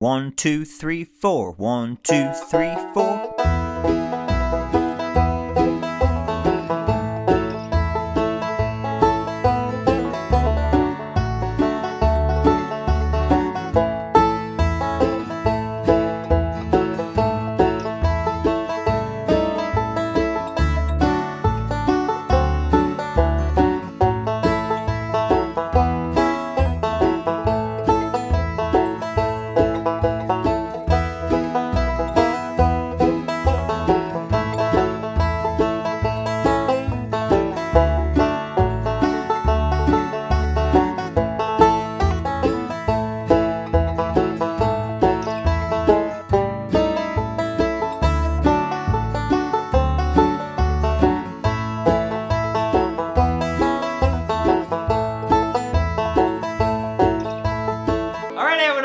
1, 2, 3, 4. 1, 2, 3, 4.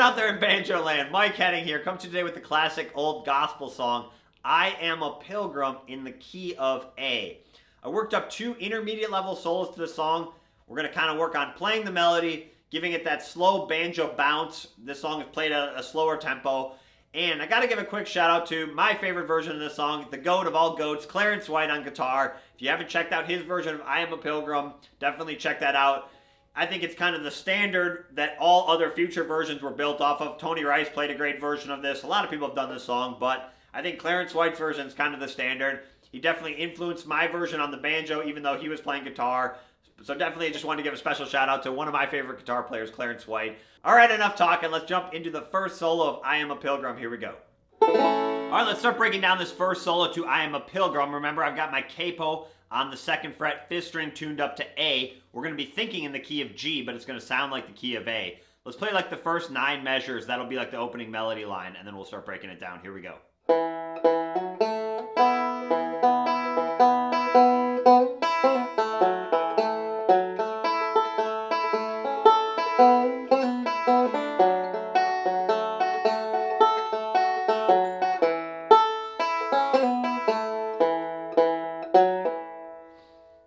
Out there in Banjo land, Mike Henning here, come today with the classic old gospel song, I Am a Pilgrim, in the key of A. I worked up 2 intermediate level solos to the song. We're going to kind of work on playing the melody, giving it that slow banjo bounce. This song is played at a slower tempo. And I got to give a quick shout out to my favorite version of this song, the goat of all goats, Clarence White on guitar. If you haven't checked out his version of I Am a Pilgrim, definitely check that out. I think it's kind of the standard that all other future versions were built off of. Tony Rice played a great version of this. A lot of people have done this song, but I think Clarence White's version is kind of the standard. He definitely influenced my version on the banjo, even though he was playing guitar. So definitely I just wanted to give a special shout out to one of my favorite guitar players, Clarence White. All right, enough talking. Let's jump into the first solo of I Am a Pilgrim. Here we go. All right, let's start breaking down this first solo to I Am a Pilgrim. Remember, I've got my capo on the 2nd fret, 5th string tuned up to A. We're going to be thinking in the key of G, but it's going to sound like the key of A. Let's play like the first 9 measures. That'll be like the opening melody line, and then we'll start breaking it down. Here we go.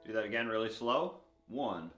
Do that again really slow. 1.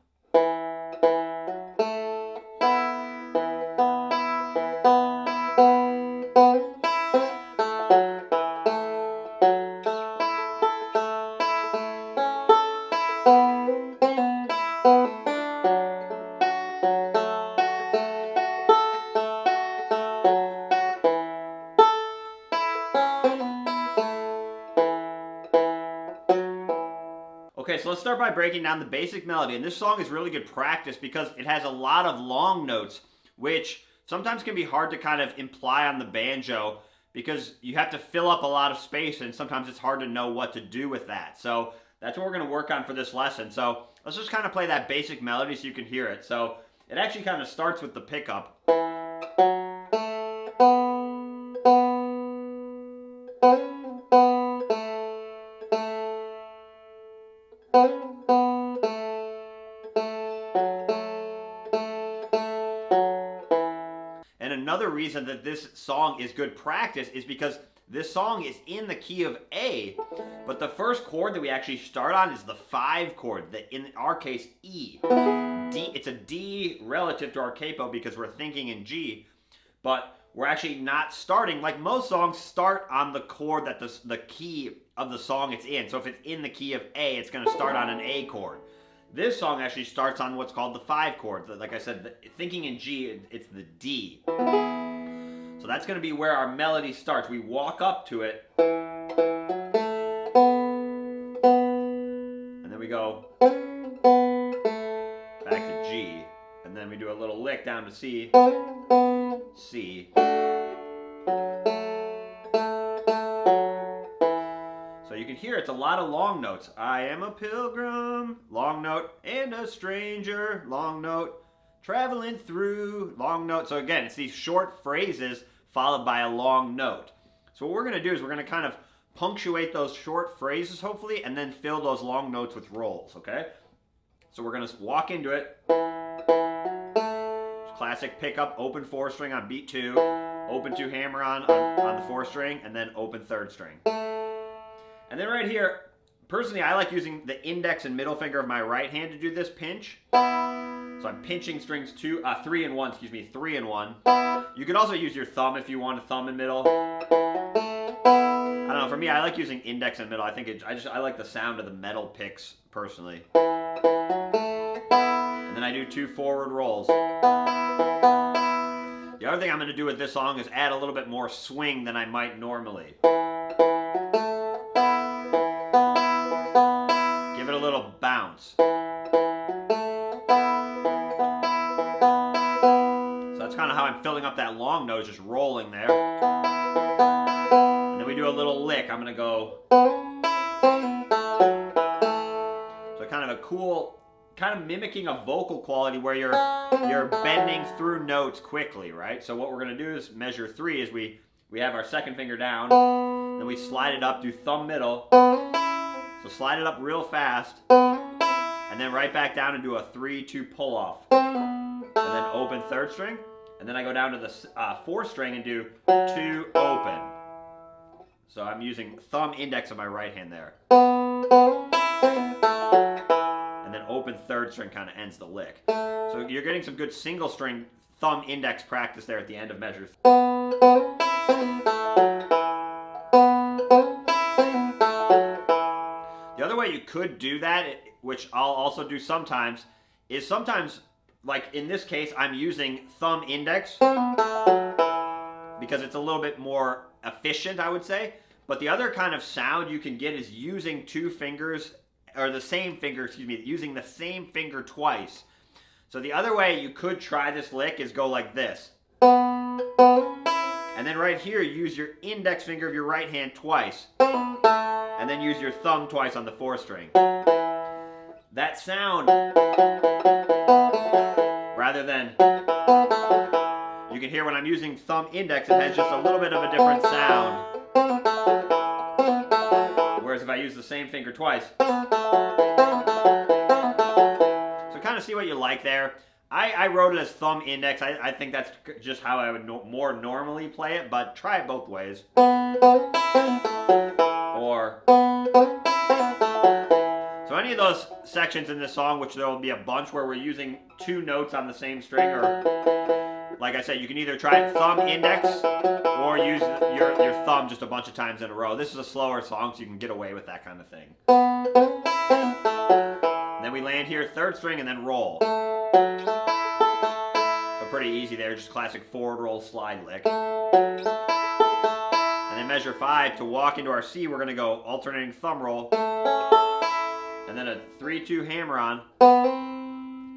Okay, so let's start by breaking down the basic melody. And this song is really good practice because it has a lot of long notes, which sometimes can be hard to kind of imply on the banjo because you have to fill up a lot of space and sometimes it's hard to know what to do with that. So that's what we're going to work on for this lesson. So let's just kind of play that basic melody so you can hear it. So it actually kind of starts with the pickup. And another reason that this song is good practice is because this song is in the key of A, but the first chord that we actually start on is the 5 chord, in our case E. D. It's a D relative to our capo because we're thinking in G, but we're actually not starting, like most songs start on the chord that the key of the song it's in. So if it's in the key of A, it's going to start on an A chord. This song actually starts on what's called the 5 chord. Like I said, thinking in G, it's the D. So that's going to be where our melody starts. We walk up to it, and then we go back to G, and then we do a little lick down to C, C. So you can hear it's a lot of long notes. I am a pilgrim, long note, and a stranger, long note, traveling through, long note. So again, it's these short phrases followed by a long note. So what we're going to do is we're going to kind of punctuate those short phrases, hopefully, and then fill those long notes with rolls, okay? So we're going to walk into it. Classic pickup, open 4 string on beat 2, open 2 hammer on the 4 string, and then open 3rd string. And then right here, Personally, I like using the index and middle finger of my right hand to do this pinch. So I'm pinching strings 3 and 1, 3 and 1. You could also use your thumb if you want a thumb and middle. I don't know, for me, I like using index and middle. I think I like the sound of the metal picks, personally. And then I do 2 forward rolls. The other thing I'm going to do with this song is add a little bit more swing than I might normally. Give it a little bounce. So that's kind of how I'm filling up that long note, just rolling there. And then we do a little lick. I'm going to go. So kind of a cool, kind of mimicking a vocal quality where you're bending through notes quickly, right? So what we're going to do is measure 3 is we have our second finger down, then we slide it up, do thumb middle. So slide it up real fast, and then right back down and do a 3-2 pull off. And then open 3rd string, and then I go down to the 4th string and do 2 open. So I'm using thumb index of my right hand there. And then open 3rd string kind of ends the lick. So you're getting some good single string thumb index practice there at the end of measure 3. The other way you could do that, which I'll also do sometimes, is sometimes, like in this case, I'm using thumb index because it's a little bit more efficient, I would say. But the other kind of sound you can get is using 2 fingers, or the same finger, using the same finger twice. So the other way you could try this lick is go like this. And then right here, use your index finger of your right hand twice. And then use your thumb twice on the 4th string. That sound, rather than, you can hear when I'm using thumb index, it has just a little bit of a different sound. Whereas if I use the same finger twice. So kind of see what you like there. I wrote it as thumb index. I think that's just how I would more normally play it, but try it both ways. Or, so any of those sections in this song, which there will be a bunch where we're using 2 notes on the same string, or like I said, you can either try thumb index or use your thumb just a bunch of times in a row. This is a slower song, so you can get away with that kind of thing. And then we land here, 3rd string, and then roll. So pretty easy there, just classic forward roll slide lick. And then measure 5 to walk into our C. We're going to go alternating thumb roll, and then a 3-2 hammer on.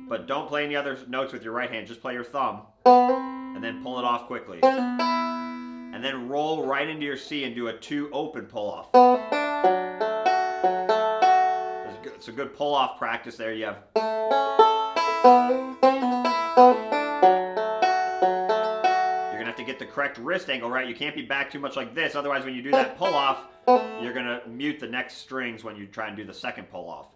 But don't play any other notes with your right hand. Just play your thumb, and then pull it off quickly. And then roll right into your C and do a 2 open pull off. It's a good pull off practice there. You have. To get the correct wrist angle right, you can't be back too much like this, otherwise when you do that pull off, you're gonna mute the next strings when you try and do the second pull off.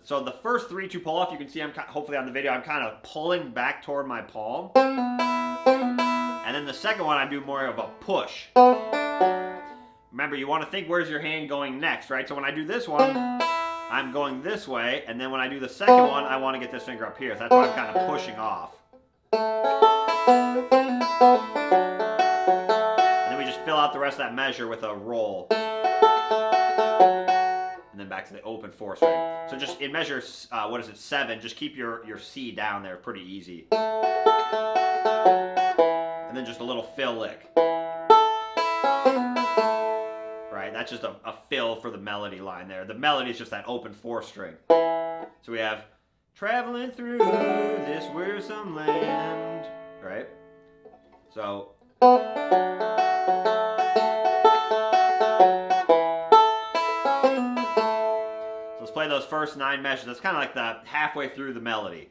So the first 3-2 pull off, you can see hopefully on the video, I'm kind of pulling back toward my palm. And then the second one, I do more of a push. Remember, you want to think, where's your hand going next, right? So when I do this one, I'm going this way. And then when I do the second one, I want to get this finger up here. So that's why I'm kind of pushing off. And then we just fill out the rest of that measure with a roll. And then back to the open 4th string. So just in measure, 7, just keep your C down there, pretty easy. And then just a little fill lick. Right, that's just a fill for the melody line there. The melody is just that open 4th string. So we have, traveling through this wearisome land, right? So, let's play those first 9 measures. That's kind of like the halfway through the melody.